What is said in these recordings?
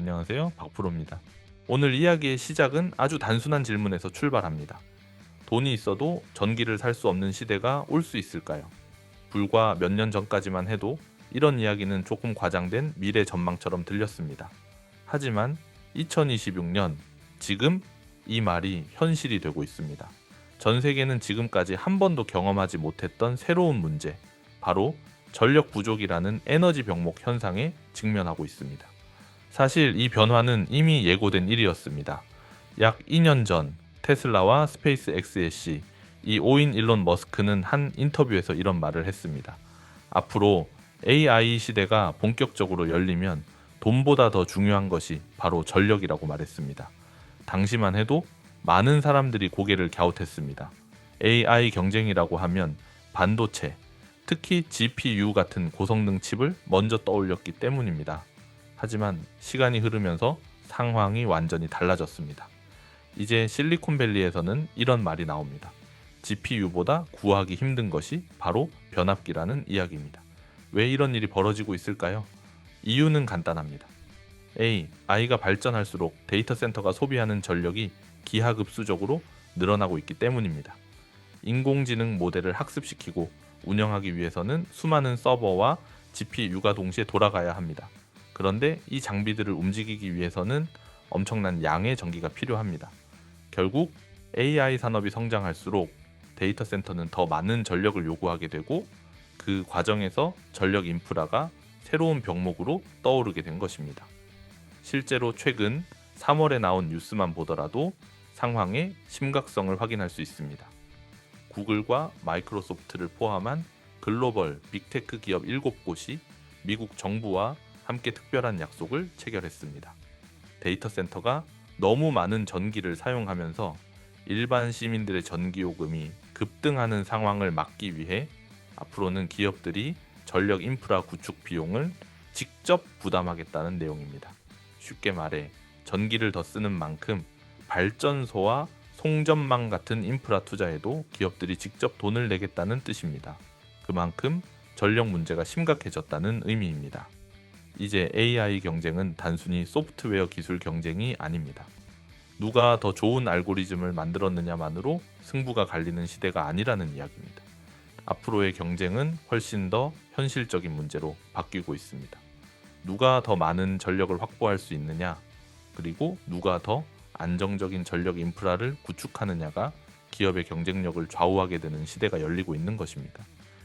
안녕하세요. 박프로입니다. 오늘 이야기의 시작은 아주 단순한 질문에서 출발합니다. 돈이 있어도 전기를 살 수 없는 시대가 올 수 있을까요? 불과 몇 년 전까지만 해도 이런 이야기는 조금 과장된 미래 전망처럼 들렸습니다. 하지만 2026년, 지금 이 말이 현실이 되고 있습니다. 전 세계는 지금까지 한 번도 경험하지 못했던 새로운 문제, 바로 전력 부족이라는 에너지 병목 현상에 직면하고 있습니다. 사실 이 변화는 이미 예고된 일이었습니다. 약 2년 전 테슬라와 스페이스X의 이 5인 일론 머스크는 한 인터뷰에서 이런 말을 했습니다. 앞으로 AI 시대가 본격적으로 열리면 돈보다 더 중요한 것이 바로 전력이라고 말했습니다. 당시만 해도 많은 사람들이 고개를 갸웃했습니다. AI 경쟁이라고 하면 반도체, 특히 GPU 같은 고성능 칩을 먼저 떠올렸기 때문입니다. 하지만 시간이 흐르면서 상황이 완전히 달라졌습니다. 이제 실리콘밸리에서는 이런 말이 나옵니다. GPU보다 구하기 힘든 것이 바로 변압기라는 이야기입니다. 왜 이런 일이 벌어지고 있을까요? 이유는 간단합니다. AI가 발전할수록 데이터 센터가 소비하는 전력이 기하급수적으로 늘어나고 있기 때문입니다. 인공지능 모델을 학습시키고 운영하기 위해서는 수많은 서버와 GPU가 동시에 돌아가야 합니다. 그런데 이 장비들을 움직이기 위해서는 엄청난 양의 전기가 필요합니다. 결국 AI 산업이 성장할수록 데이터 센터는 더 많은 전력을 요구하게 되고 그 과정에서 전력 인프라가 새로운 병목으로 떠오르게 된 것입니다. 실제로 최근 3월에 나온 뉴스만 보더라도 상황의 심각성을 확인할 수 있습니다. 구글과 마이크로소프트를 포함한 글로벌 빅테크 기업 7곳이 미국 정부와 함께 특별한 약속을 체결했습니다. 데이터 센터가 너무 많은 전기를 사용하면서 일반 시민들의 전기 요금이 급등하는 상황을 막기 위해 앞으로는 기업들이 전력 인프라 구축 비용을 직접 부담하겠다는 내용입니다. 쉽게 말해 전기를 더 쓰는 만큼 발전소와 송전망 같은 인프라 투자에도 기업들이 직접 돈을 내겠다는 뜻입니다. 그만큼 전력 문제가 심각해졌다는 의미입니다. 이제 AI 경쟁은 단순히 소프트웨어 기술 경쟁이 아닙니다. 누가 더 좋은 알고리즘을 만들었느냐만으로 승부가 갈리는 시대가 아니라는 이야기입니다. 앞으로의 경쟁은 훨씬 더 현실적인 문제로 바뀌고 있습니다. 누가 더 많은 전력을 확보할 수 있느냐, 그리고 누가 더 안정적인 전력 인프라를 구축하느냐가 기업의 경쟁력을 좌우하게 되는 시대가 열리고 있는 것입니다.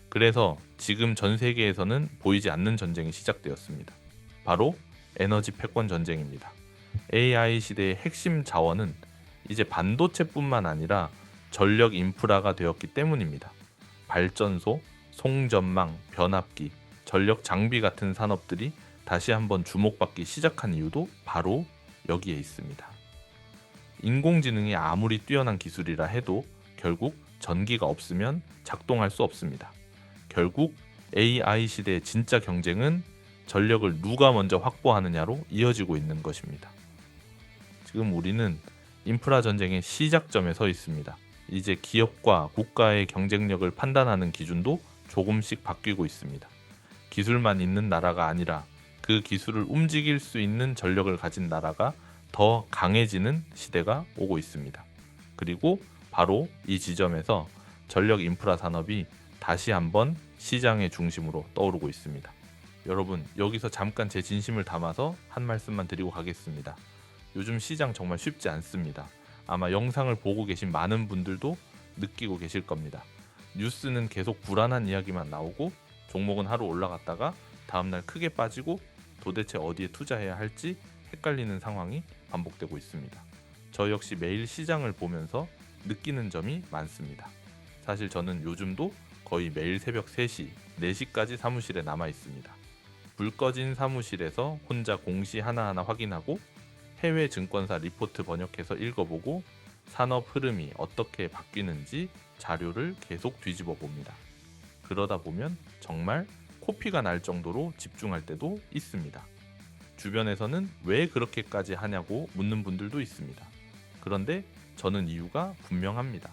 그래서 지금 전 세계에서는 보이지 않는 전쟁이 시작되었습니다. 바로 에너지 패권 전쟁입니다. AI 시대의 핵심 자원은 이제 반도체뿐만 아니라 전력 인프라가 되었기 때문입니다. 발전소, 송전망, 변압기, 전력 장비 같은 산업들이 다시 한번 주목받기 시작한 이유도 바로 여기에 있습니다. 인공지능이 아무리 뛰어난 기술이라 해도 결국 전기가 없으면 작동할 수 없습니다. 결국 AI 시대의 진짜 경쟁은 전력을 누가 먼저 확보하느냐로 이어지고 있는 것입니다. 지금 우리는 인프라 전쟁의 시작점에 서 있습니다. 이제 기업과 국가의 경쟁력을 판단하는 기준도 조금씩 바뀌고 있습니다. 기술만 있는 나라가 아니라 그 기술을 움직일 수 있는 전력을 가진 나라가 더 강해지는 시대가 오고 있습니다. 그리고 바로 이 지점에서 전력 인프라 산업이 다시 한번 시장의 중심으로 떠오르고 있습니다. 여러분, 여기서 잠깐 제 진심을 담아서 한 말씀만 드리고 가겠습니다. 요즘 시장 정말 쉽지 않습니다. 아마 영상을 보고 계신 많은 분들도 느끼고 계실 겁니다. 뉴스는 계속 불안한 이야기만 나오고 종목은 하루 올라갔다가 다음날 크게 빠지고 도대체 어디에 투자해야 할지 헷갈리는 상황이 반복되고 있습니다. 저 역시 매일 시장을 보면서 느끼는 점이 많습니다. 사실 저는 요즘도 거의 매일 새벽 3시, 4시까지 사무실에 남아 있습니다. 불 꺼진 사무실에서 혼자 공시 하나하나 확인하고 해외 증권사 리포트 번역해서 읽어보고 산업 흐름이 어떻게 바뀌는지 자료를 계속 뒤집어 봅니다. 그러다 보면 정말 코피가 날 정도로 집중할 때도 있습니다. 주변에서는 왜 그렇게까지 하냐고 묻는 분들도 있습니다. 그런데 저는 이유가 분명합니다.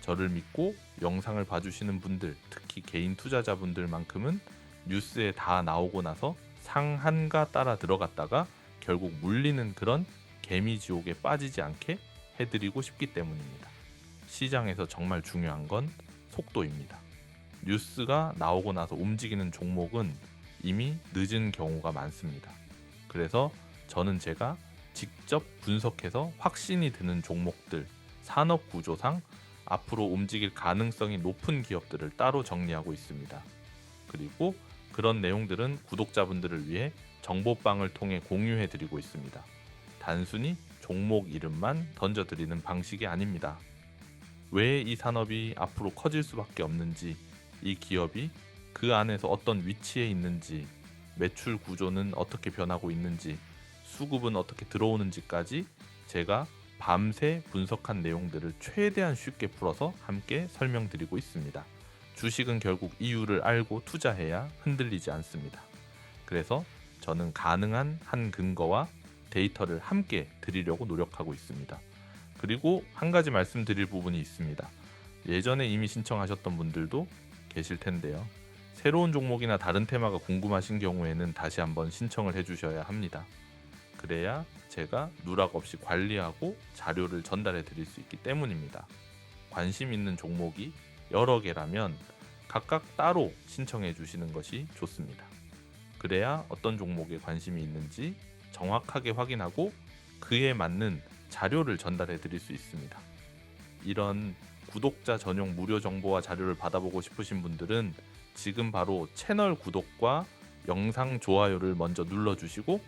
저를 믿고 영상을 봐주시는 분들, 특히 개인 투자자분들만큼은 뉴스에 다 나오고 나서 상한가 따라 들어갔다가 결국 물리는 그런 개미지옥에 빠지지 않게 해드리고 싶기 때문입니다. 시장에서 정말 중요한 건 속도입니다. 뉴스가 나오고 나서 움직이는 종목은 이미 늦은 경우가 많습니다. 그래서 저는 제가 직접 분석해서 확신이 드는 종목들, 산업 구조상 앞으로 움직일 가능성이 높은 기업들을 따로 정리하고 있습니다. 그리고 그런 내용들은 구독자분들을 위해 정보방을 통해 공유해 드리고 있습니다. 단순히 종목 이름만 던져드리는 방식이 아닙니다. 왜 이 산업이 앞으로 커질 수밖에 없는지, 이 기업이 그 안에서 어떤 위치에 있는지, 매출 구조는 어떻게 변하고 있는지, 수급은 어떻게 들어오는지까지 제가 밤새 분석한 내용들을 최대한 쉽게 풀어서 함께 설명드리고 있습니다. 주식은 결국 이유를 알고 투자해야 흔들리지 않습니다. 그래서 저는 가능한 한 근거와 데이터를 함께 드리려고 노력하고 있습니다. 그리고 한 가지 말씀드릴 부분이 있습니다. 예전에 이미 신청하셨던 분들도 계실 텐데요. 새로운 종목이나 다른 테마가 궁금하신 경우에는 다시 한번 신청을 해주셔야 합니다. 그래야 제가 누락 없이 관리하고 자료를 전달해 드릴 수 있기 때문입니다. 관심 있는 종목이 여러 개라면 각각 따로 신청해 주시는 것이 좋습니다. 그래야 어떤 종목에 관심이 있는지 정확하게 확인하고 그에 맞는 자료를 전달해 드릴 수 있습니다. 이런 구독자 전용 무료 정보와 자료를 받아보고 싶으신 분들은 지금 바로 채널 구독과 영상 좋아요를 먼저 눌러주시고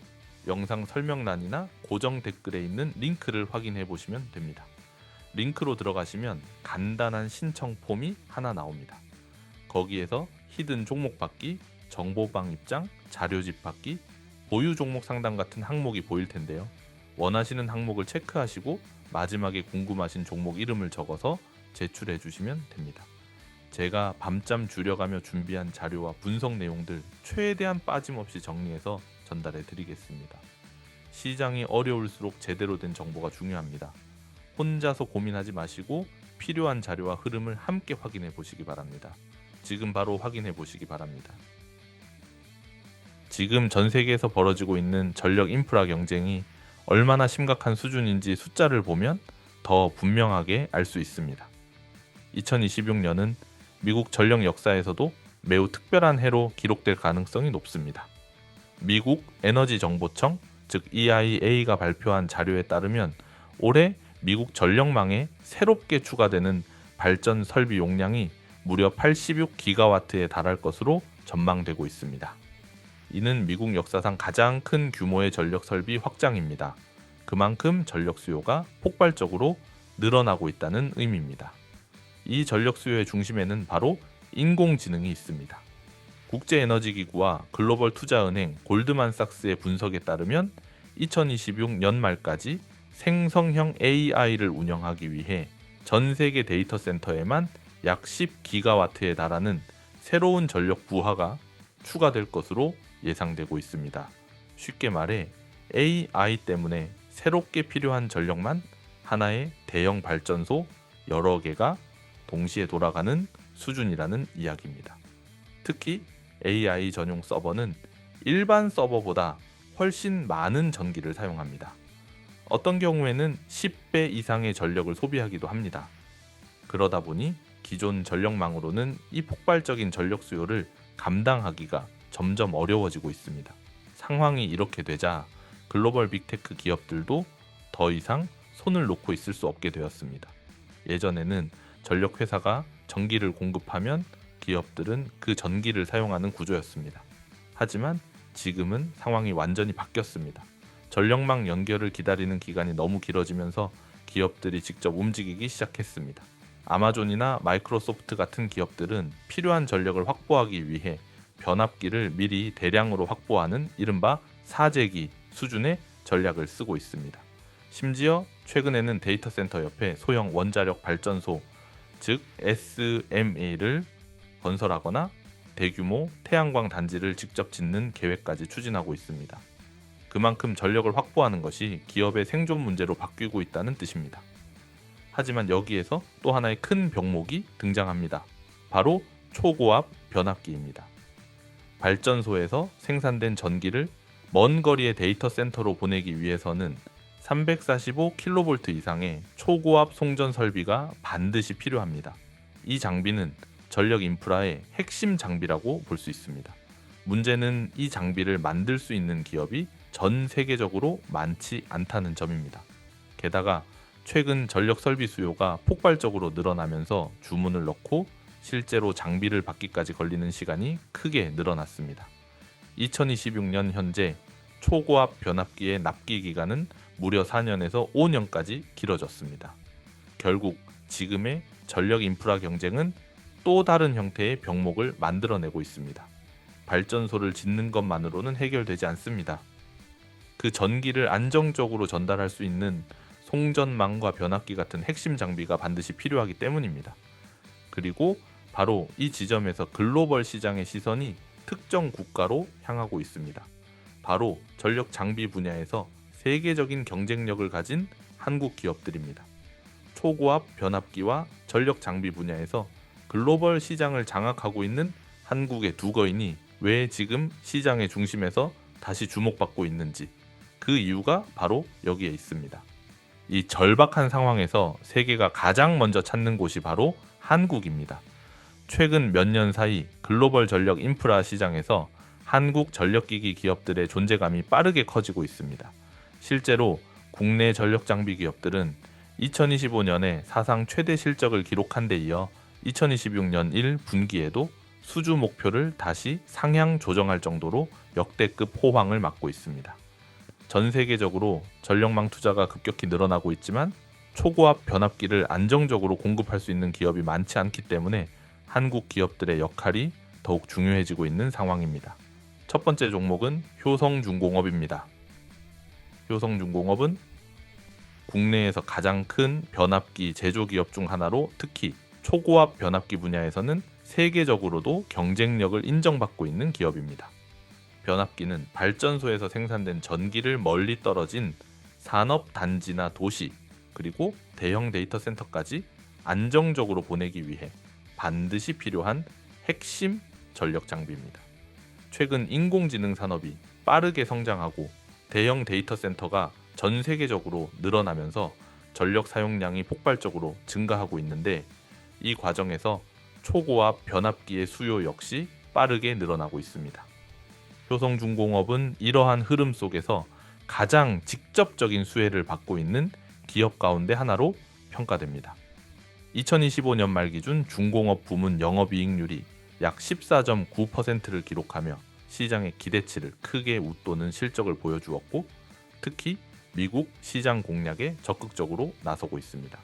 영상 설명란이나 고정 댓글에 있는 링크를 확인해 보시면 됩니다. 링크로 들어가시면 간단한 신청 폼이 하나 나옵니다. 거기에서 히든 종목 받기, 정보방 입장, 자료집 받기, 보유 종목 상담 같은 항목이 보일 텐데요. 원하시는 항목을 체크하시고 마지막에 궁금하신 종목 이름을 적어서 제출해 주시면 됩니다. 제가 밤잠 줄여가며 준비한 자료와 분석 내용들 최대한 빠짐없이 정리해서 전달해 드리겠습니다. 시장이 어려울수록 제대로 된 정보가 중요합니다. 혼자서 고민하지 마시고 필요한 자료와 흐름을 함께 확인해 보시기 바랍니다. 지금 바로 확인해 보시기 바랍니다. 지금 전 세계에서 벌어지고 있는 전력 인프라 경쟁이 얼마나 심각한 수준인지 숫자를 보면 더 분명하게 알 수 있습니다. 2026년은 미국 전력 역사에서도 매우 특별한 해로 기록될 가능성이 높습니다. 미국 에너지 정보청, 즉 EIA가 발표한 자료에 따르면 올해 미국 전력망에 새롭게 추가되는 발전 설비 용량이 무려 86기가와트에 달할 것으로 전망되고 있습니다. 이는 미국 역사상 가장 큰 규모의 전력 설비 확장입니다. 그만큼 전력 수요가 폭발적으로 늘어나고 있다는 의미입니다. 이 전력 수요의 중심에는 바로 인공지능이 있습니다. 국제에너지기구와 글로벌 투자은행 골드만삭스의 분석에 따르면 2026년 말까지 생성형 AI를 운영하기 위해 전 세계 데이터 센터에만 약 10기가와트에 달하는 새로운 전력 부하가 추가될 것으로 예상되고 있습니다. 쉽게 말해 AI 때문에 새롭게 필요한 전력만 하나의 대형 발전소 여러 개가 동시에 돌아가는 수준이라는 이야기입니다. 특히 AI 전용 서버는 일반 서버보다 훨씬 많은 전기를 사용합니다. 어떤 경우에는 10배 이상의 전력을 소비하기도 합니다. 그러다 보니 기존 전력망으로는 이 폭발적인 전력 수요를 감당하기가 점점 어려워지고 있습니다. 상황이 이렇게 되자 글로벌 빅테크 기업들도 더 이상 손을 놓고 있을 수 없게 되었습니다. 예전에는 전력 회사가 전기를 공급하면 기업들은 그 전기를 사용하는 구조였습니다. 하지만 지금은 상황이 완전히 바뀌었습니다. 전력망 연결을 기다리는 기간이 너무 길어지면서 기업들이 직접 움직이기 시작했습니다. 아마존이나 마이크로소프트 같은 기업들은 필요한 전력을 확보하기 위해 변압기를 미리 대량으로 확보하는 이른바 사재기 수준의 전략을 쓰고 있습니다. 심지어 최근에는 데이터 센터 옆에 소형 원자력 발전소, 즉 SMA를 건설하거나 대규모 태양광 단지를 직접 짓는 계획까지 추진하고 있습니다. 그만큼 전력을 확보하는 것이 기업의 생존 문제로 바뀌고 있다는 뜻입니다. 하지만 여기에서 또 하나의 큰 병목이 등장합니다. 바로 초고압 변압기입니다. 발전소에서 생산된 전기를 먼 거리의 데이터 센터로 보내기 위해서는 345kV 이상의 초고압 송전 설비가 반드시 필요합니다. 이 장비는 전력 인프라의 핵심 장비라고 볼 수 있습니다. 문제는 이 장비를 만들 수 있는 기업이 전 세계적으로 많지 않다는 점입니다. 게다가 최근 전력 설비 수요가 폭발적으로 늘어나면서 주문을 넣고 실제로 장비를 받기까지 걸리는 시간이 크게 늘어났습니다. 2026년 현재 초고압 변압기의 납기 기간은 무려 4년에서 5년까지 길어졌습니다. 결국 지금의 전력 인프라 경쟁은 또 다른 형태의 병목을 만들어내고 있습니다. 발전소를 짓는 것만으로는 해결되지 않습니다. 그 전기를 안정적으로 전달할 수 있는 송전망과 변압기 같은 핵심 장비가 반드시 필요하기 때문입니다. 그리고 바로 이 지점에서 글로벌 시장의 시선이 특정 국가로 향하고 있습니다. 바로 전력 장비 분야에서 세계적인 경쟁력을 가진 한국 기업들입니다. 초고압 변압기와 전력 장비 분야에서 글로벌 시장을 장악하고 있는 한국의 두 거인이 왜 지금 시장의 중심에서 다시 주목받고 있는지, 그 이유가 바로 여기에 있습니다. 이 절박한 상황에서 세계가 가장 먼저 찾는 곳이 바로 한국입니다. 최근 몇 년 사이 글로벌 전력 인프라 시장에서 한국 전력기기 기업들의 존재감이 빠르게 커지고 있습니다. 실제로 국내 전력 장비 기업들은 2025년에 사상 최대 실적을 기록한 데 이어 2026년 1분기에도 수주 목표를 다시 상향 조정할 정도로 역대급 호황을 맞고 있습니다. 전 세계적으로 전력망 투자가 급격히 늘어나고 있지만 초고압 변압기를 안정적으로 공급할 수 있는 기업이 많지 않기 때문에 한국 기업들의 역할이 더욱 중요해지고 있는 상황입니다. 첫 번째 종목은 효성중공업입니다. 효성중공업은 국내에서 가장 큰 변압기 제조기업 중 하나로 특히 초고압 변압기 분야에서는 세계적으로도 경쟁력을 인정받고 있는 기업입니다. 변압기는 발전소에서 생산된 전기를 멀리 떨어진 산업 단지나 도시, 그리고 대형 데이터 센터까지 안정적으로 보내기 위해 반드시 필요한 핵심 전력 장비입니다. 최근 인공지능 산업이 빠르게 성장하고 대형 데이터 센터가 전 세계적으로 늘어나면서 전력 사용량이 폭발적으로 증가하고 있는데, 이 과정에서 초고압 변압기의 수요 역시 빠르게 늘어나고 있습니다. 효성중공업은 이러한 흐름 속에서 가장 직접적인 수혜를 받고 있는 기업 가운데 하나로 평가됩니다. 2025년 말 기준 중공업 부문 영업이익률이 약 14.9%를 기록하며 시장의 기대치를 크게 웃도는 실적을 보여주었고, 특히 미국 시장 공략에 적극적으로 나서고 있습니다.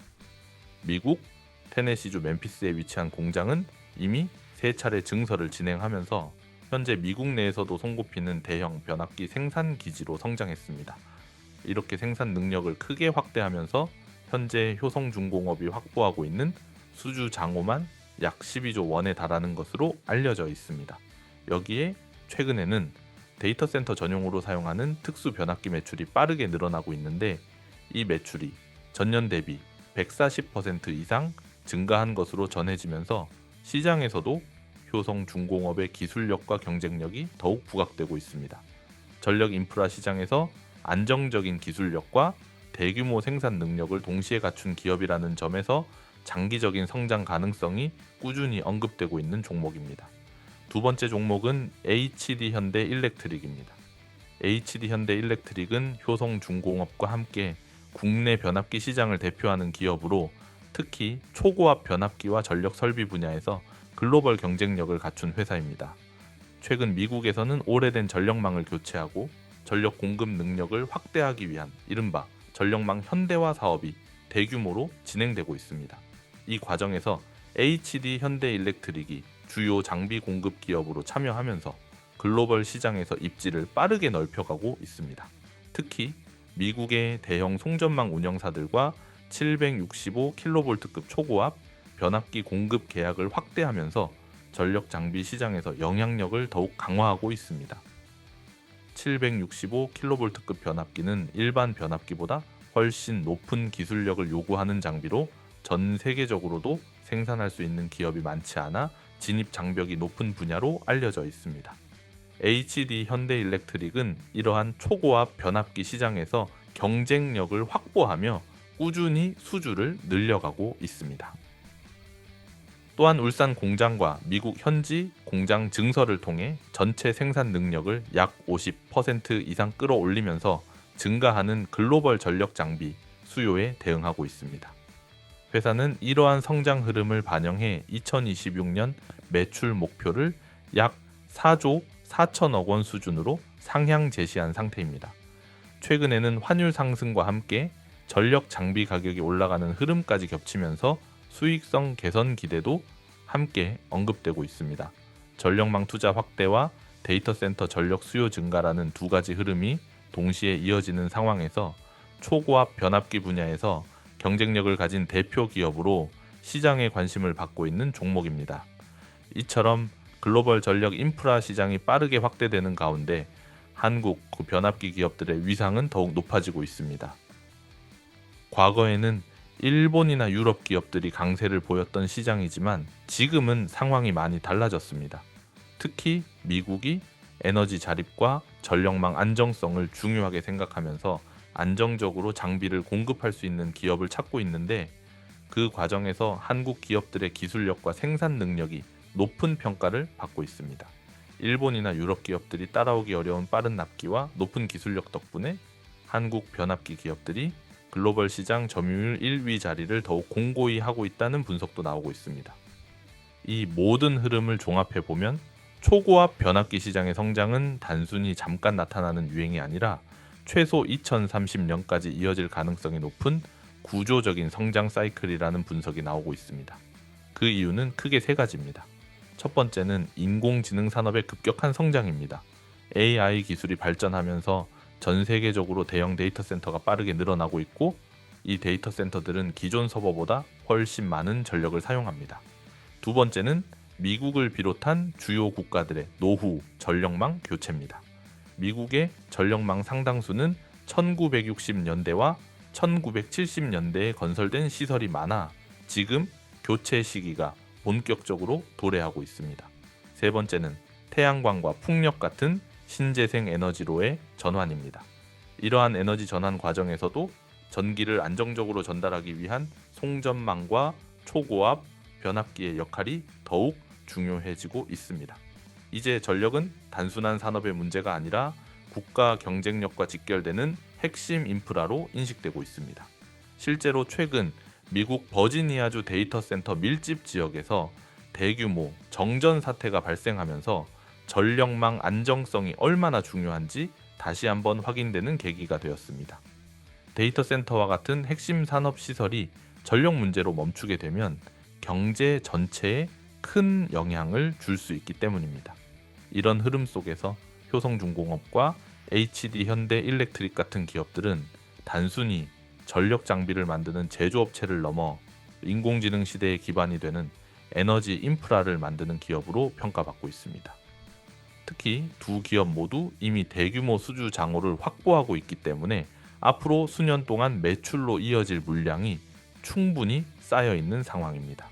미국 테네시주 멤피스에 위치한 공장은 이미 3차례 증설을 진행하면서 현재 미국 내에서도 손꼽히는 대형 변압기 생산 기지로 성장했습니다. 이렇게 생산 능력을 크게 확대하면서 현재 효성중공업이 확보하고 있는 수주 장호만 약 12조 원에 달하는 것으로 알려져 있습니다. 여기에 최근에는 데이터 센터 전용으로 사용하는 특수 변압기 매출이 빠르게 늘어나고 있는데, 이 매출이 전년 대비 140% 이상 증가한 것으로 전해지면서 시장에서도 효성중공업의 기술력과 경쟁력이 더욱 부각되고 있습니다. 전력 인프라 시장에서 안정적인 기술력과 대규모 생산 능력을 동시에 갖춘 기업이라는 점에서 장기적인 성장 가능성이 꾸준히 언급되고 있는 종목입니다. 두 번째 종목은 HD현대일렉트릭입니다. HD현대일렉트릭은 효성중공업과 함께 국내 변압기 시장을 대표하는 기업으로 특히 초고압 변압기와 전력 설비 분야에서 글로벌 경쟁력을 갖춘 회사입니다. 최근 미국에서는 오래된 전력망을 교체하고 전력 공급 능력을 확대하기 위한 이른바 전력망 현대화 사업이 대규모로 진행되고 있습니다. 이 과정에서 HD현대일렉트릭이 주요 장비 공급 기업으로 참여하면서 글로벌 시장에서 입지를 빠르게 넓혀가고 있습니다. 특히 미국의 대형 송전망 운영사들과 765kV급 초고압 변압기 공급 계약을 확대하면서 전력 장비 시장에서 영향력을 더욱 강화하고 있습니다. 765kV급 변압기는 일반 변압기보다 훨씬 높은 기술력을 요구하는 장비로 전 세계적으로도 생산할 수 있는 기업이 많지 않아 진입 장벽이 높은 분야로 알려져 있습니다. HD 현대일렉트릭은 이러한 초고압 변압기 시장에서 경쟁력을 확보하며 꾸준히 수주를 늘려가고 있습니다. 또한 울산 공장과 미국 현지 공장 증설을 통해 전체 생산 능력을 약 50% 이상 끌어올리면서 증가하는 글로벌 전력 장비 수요에 대응하고 있습니다. 회사는 이러한 성장 흐름을 반영해 2026년 매출 목표를 약 4조 4천억 원 수준으로 상향 제시한 상태입니다. 최근에는 환율 상승과 함께 전력 장비 가격이 올라가는 흐름까지 겹치면서 수익성 개선 기대도 함께 언급되고 있습니다. 전력망 투자 확대와 데이터 센터 전력 수요 증가라는 두 가지 흐름이 동시에 이어지는 상황에서 초고압 변압기 분야에서 경쟁력을 가진 대표 기업으로 시장의 관심을 받고 있는 종목입니다. 이처럼 글로벌 전력 인프라 시장이 빠르게 확대되는 가운데 한국 변압기 기업들의 위상은 더욱 높아지고 있습니다. 과거에는 일본이나 유럽 기업들이 강세를 보였던 시장이지만 지금은 상황이 많이 달라졌습니다. 특히 미국이 에너지 자립과 전력망 안정성을 중요하게 생각하면서 안정적으로 장비를 공급할 수 있는 기업을 찾고 있는데 그 과정에서 한국 기업들의 기술력과 생산 능력이 높은 평가를 받고 있습니다. 일본이나 유럽 기업들이 따라오기 어려운 빠른 납기와 높은 기술력 덕분에 한국 변압기 기업들이 글로벌 시장 점유율 1위 자리를 더욱 공고히 하고 있다는 분석도 나오고 있습니다. 이 모든 흐름을 종합해 보면 초고압 변압기 시장의 성장은 단순히 잠깐 나타나는 유행이 아니라 최소 2030년까지 이어질 가능성이 높은 구조적인 성장 사이클이라는 분석이 나오고 있습니다. 그 이유는 크게 세 가지입니다. 첫 번째는 인공지능 산업의 급격한 성장입니다. AI 기술이 발전하면서 전 세계적으로 대형 데이터 센터가 빠르게 늘어나고 있고 이 데이터 센터들은 기존 서버보다 훨씬 많은 전력을 사용합니다. 두 번째는 미국을 비롯한 주요 국가들의 노후 전력망 교체입니다. 미국의 전력망 상당수는 1960년대와 1970년대에 건설된 시설이 많아 지금 교체 시기가 본격적으로 도래하고 있습니다. 세 번째는 태양광과 풍력 같은 신재생 에너지로의 전환입니다. 이러한 에너지 전환 과정에서도 전기를 안정적으로 전달하기 위한 송전망과 초고압 변압기의 역할이 더욱 중요해지고 있습니다. 이제 전력은 단순한 산업의 문제가 아니라 국가 경쟁력과 직결되는 핵심 인프라로 인식되고 있습니다. 실제로 최근 미국 버지니아주 데이터 센터 밀집 지역에서 대규모 정전 사태가 발생하면서 전력망 안정성이 얼마나 중요한지 다시 한번 확인되는 계기가 되었습니다. 데이터 센터와 같은 핵심 산업 시설이 전력 문제로 멈추게 되면 경제 전체에 큰 영향을 줄 수 있기 때문입니다. 이런 흐름 속에서 효성중공업과 HD 현대일렉트릭 같은 기업들은 단순히 전력 장비를 만드는 제조업체를 넘어 인공지능 시대의 기반이 되는 에너지 인프라를 만드는 기업으로 평가받고 있습니다. 특히 두 기업 모두 이미 대규모 수주 장호를 확보하고 있기 때문에 앞으로 수년 동안 매출로 이어질 물량이 충분히 쌓여 있는 상황입니다.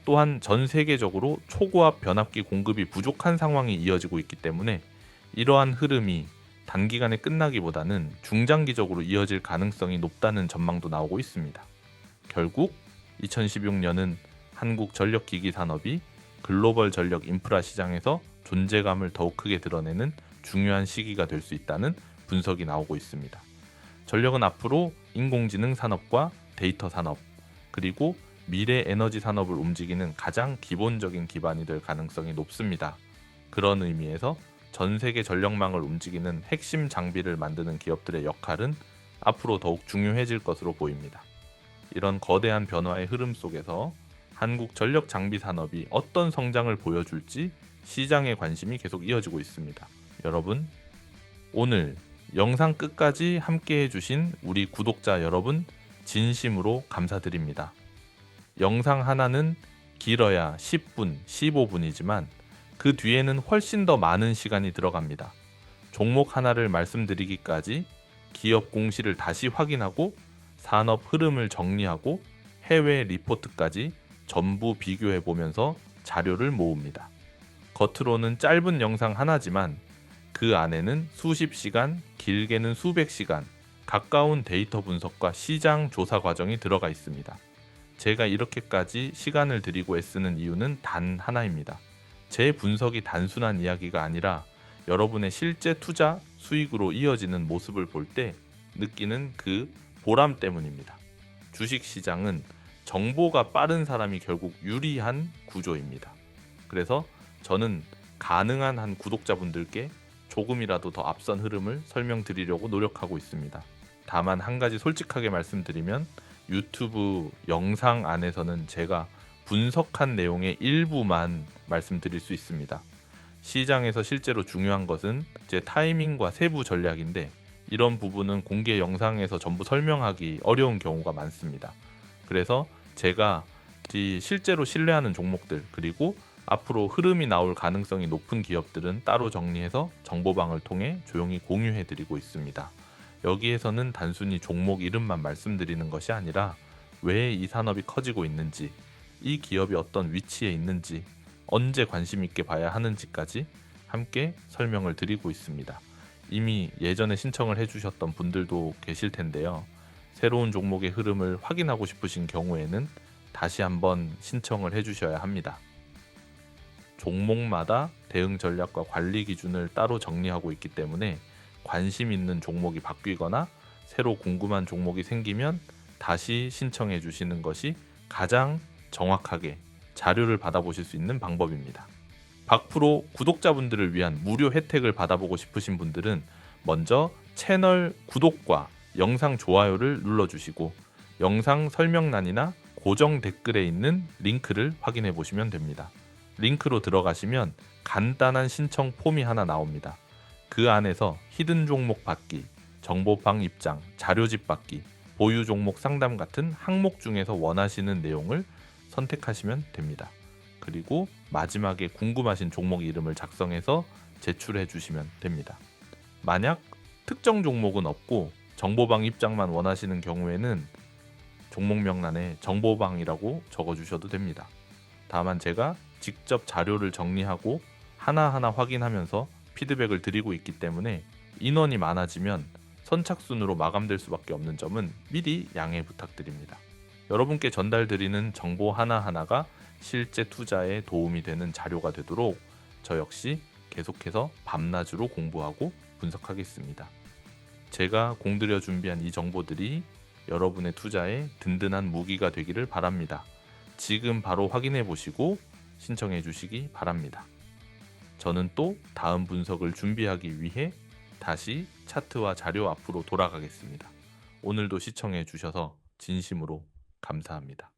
또한 전 세계적으로 초고압 변압기 공급이 부족한 상황이 이어지고 있기 때문에 이러한 흐름이 단기간에 끝나기보다는 중장기적으로 이어질 가능성이 높다는 전망도 나오고 있습니다. 결국 2016년은 한국 전력기기 산업이 글로벌 전력 인프라 시장에서 존재감을 더욱 크게 드러내는 중요한 시기가 될 수 있다는 분석이 나오고 있습니다. 전력은 앞으로 인공지능 산업과 데이터 산업, 그리고 미래 에너지 산업을 움직이는 가장 기본적인 기반이 될 가능성이 높습니다. 그런 의미에서 전 세계 전력망을 움직이는 핵심 장비를 만드는 기업들의 역할은 앞으로 더욱 중요해질 것으로 보입니다. 이런 거대한 변화의 흐름 속에서 한국 전력 장비 산업이 어떤 성장을 보여줄지 시장의 관심이 계속 이어지고 있습니다. 여러분, 오늘 영상 끝까지 함께 해주신 우리 구독자 여러분 진심으로 감사드립니다. 영상 하나는 길어야 10분, 15분이지만 그 뒤에는 훨씬 더 많은 시간이 들어갑니다. 종목 하나를 말씀드리기까지 기업 공시를 다시 확인하고 산업 흐름을 정리하고 해외 리포트까지 전부 비교해 보면서 자료를 모읍니다. 겉으로는 짧은 영상 하나지만 그 안에는 수십 시간, 길게는 수백 시간, 가까운 데이터 분석과 시장 조사 과정이 들어가 있습니다. 제가 이렇게까지 시간을 들이고 애쓰는 이유는 단 하나입니다. 제 분석이 단순한 이야기가 아니라 여러분의 실제 투자 수익으로 이어지는 모습을 볼 때 느끼는 그 보람 때문입니다. 주식 시장은 정보가 빠른 사람이 결국 유리한 구조입니다. 그래서 저는 가능한 한 구독자분들께 조금이라도 더 앞선 흐름을 설명드리려고 노력하고 있습니다. 다만 한 가지 솔직하게 말씀드리면 유튜브 영상 안에서는 제가 분석한 내용의 일부만 말씀드릴 수 있습니다. 시장에서 실제로 중요한 것은 제 타이밍과 세부 전략인데 이런 부분은 공개 영상에서 전부 설명하기 어려운 경우가 많습니다. 그래서 제가 실제로 신뢰하는 종목들 그리고 앞으로 흐름이 나올 가능성이 높은 기업들은 따로 정리해서 정보방을 통해 조용히 공유해드리고 있습니다. 여기에서는 단순히 종목 이름만 말씀드리는 것이 아니라 왜 이 산업이 커지고 있는지, 이 기업이 어떤 위치에 있는지, 언제 관심 있게 봐야 하는지까지 함께 설명을 드리고 있습니다. 이미 예전에 신청을 해주셨던 분들도 계실 텐데요. 새로운 종목의 흐름을 확인하고 싶으신 경우에는 다시 한번 신청을 해주셔야 합니다. 종목마다 대응 전략과 관리 기준을 따로 정리하고 있기 때문에 관심 있는 종목이 바뀌거나 새로 궁금한 종목이 생기면 다시 신청해 주시는 것이 가장 정확하게 자료를 받아보실 수 있는 방법입니다. 박프로 구독자분들을 위한 무료 혜택을 받아보고 싶으신 분들은 먼저 채널 구독과 영상 좋아요를 눌러주시고 영상 설명란이나 고정 댓글에 있는 링크를 확인해 보시면 됩니다. 링크로 들어가시면 간단한 신청 폼이 하나 나옵니다. 그 안에서 히든 종목 받기, 정보방 입장, 자료집 받기, 보유 종목 상담 같은 항목 중에서 원하시는 내용을 선택하시면 됩니다. 그리고 마지막에 궁금하신 종목 이름을 작성해서 제출해 주시면 됩니다. 만약 특정 종목은 없고 정보방 입장만 원하시는 경우에는 종목 명란에 정보방이라고 적어주셔도 됩니다. 다만 제가 직접 자료를 정리하고 하나하나 확인하면서 피드백을 드리고 있기 때문에 인원이 많아지면 선착순으로 마감될 수밖에 없는 점은 미리 양해 부탁드립니다. 여러분께 전달드리는 정보 하나하나가 실제 투자에 도움이 되는 자료가 되도록 저 역시 계속해서 밤낮으로 공부하고 분석하겠습니다. 제가 공들여 준비한 이 정보들이 여러분의 투자에 든든한 무기가 되기를 바랍니다. 지금 바로 확인해 보시고 신청해 주시기 바랍니다. 저는 또 다음 분석을 준비하기 위해 다시 차트와 자료 앞으로 돌아가겠습니다. 오늘도 시청해 주셔서 진심으로 감사합니다.